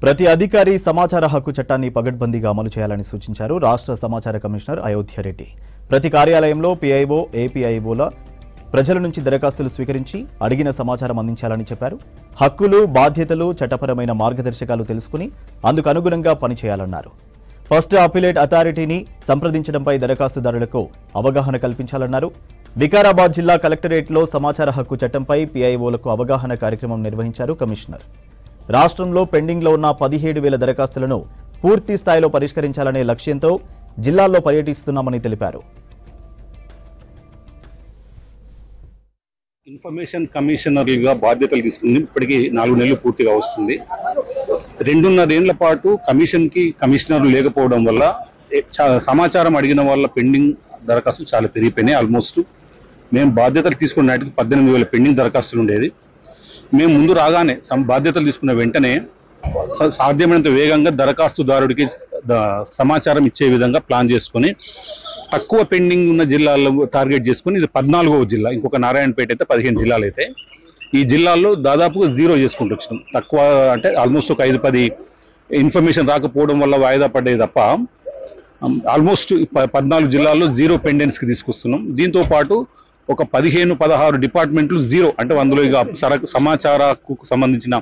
ప్రతి అధికారి సమాచార హక్కు చట్టాన్ని పగడ్బందీగా అమలు చేయాలని సూచించారు రాష్ట్ర సమాచార కమిషనర్ అయోధ్య రెడ్డి. ప్రతి కార్యాలయంలో పీఐఓ, ఏపీఐఓల ప్రజల నుంచి దరఖాస్తులు స్వీకరించి అడిగిన సమాచారం అందించాలని చెప్పారు. హక్కులు, బాధ్యతలు, చట్టపరమైన మార్గదర్శకాలు తెలుసుకుని అందుకు అనుగుణంగా పనిచేయాలన్నారు. ఫస్ట్ అప్పీలేట్ అథారిటీని సంప్రదించడంపై దరఖాస్తుదారులకు అవగాహన కల్పించాలన్నారు. వికారాబాద్ జిల్లా కలెక్టరేట్లో సమాచార హక్కు చట్టంపై పీఐఓలకు అవగాహన కార్యక్రమం నిర్వహించారు కమిషనర్. రాష్ట్రంలో పెండింగ్లో ఉన్న 17,000 దరఖాస్తులను పూర్తి స్థాయిలో పరిష్కరించాలనే లక్ష్యంతో జిల్లాల్లో పర్యటిస్తున్నామని తెలిపారు. ఇన్ఫర్మేషన్ కమిషనర్గా బాధ్యతలు తీసుకుంది ఇప్పటికీ 4 నెలలు పూర్తిగా వస్తుంది. 2.5 ఏళ్ల పాటు కమిషనర్లు లేకపోవడం వల్ల సమాచారం అడిగిన వాళ్ళ పెండింగ్ దరఖాస్తులు చాలా పెరిగిపోయినాయి. ఆల్మోస్ట్ మేము బాధ్యతలు తీసుకున్న నాటికి 18,000 పెండింగ్ దరఖాస్తులు ఉండేది. మేము ముందు రాగానే బాధ్యతలు తీసుకున్న వెంటనే సాధ్యమైనంత వేగంగా దరఖాస్తుదారుడికి సమాచారం ఇచ్చే విధంగా ప్లాన్ చేసుకొని తక్కువ పెండింగ్ ఉన్న జిల్లాల్లో టార్గెట్ చేసుకుని ఇది 14వ జిల్లా. ఇంకొక నారాయణపేట అయితే 15 జిల్లాలు అయితే ఈ జిల్లాల్లో దాదాపుగా 0 చేసుకుంటూ వచ్చినాం. తక్కువ అంటే ఆల్మోస్ట్ ఒక 5-10 ఇన్ఫర్మేషన్ రాకపోవడం వల్ల వాయిదా పడ్డాయి తప్ప ఆల్మోస్ట్ 14 జిల్లాల్లో 0 పెండెన్స్కి తీసుకొస్తున్నాం. దీంతో పాటు ఒక 15-16 డిపార్ట్మెంట్లు 0 అంటే అందులో ఇక సమాచారకు సంబంధించిన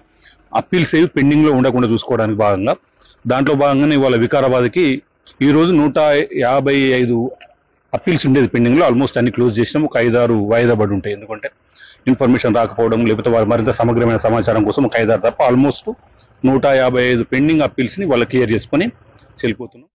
అప్పీల్స్ ఏవి పెండింగ్లో ఉండకుండా చూసుకోవడానికి దాంట్లో భాగంగానే ఇవాళ వికారాబాద్కి ఈరోజు 155 అప్పీల్స్ ఉండేది పెండింగ్లో. ఆల్మోస్ట్ అన్ని క్లోజ్ చేసినాం. ఒక 5-6 వాయిదా పడి ఉంటాయి. ఎందుకంటే ఇన్ఫర్మేషన్ రాకపోవడం లేకపోతే మరింత సమగ్రమైన సమాచారం కోసం ఒక 5-6 తప్ప ఆల్మోస్ట్ 155 పెండింగ్ అప్పీల్స్ని వాళ్ళు క్లియర్ చేసుకొని వెళ్ళిపోతున్నాం.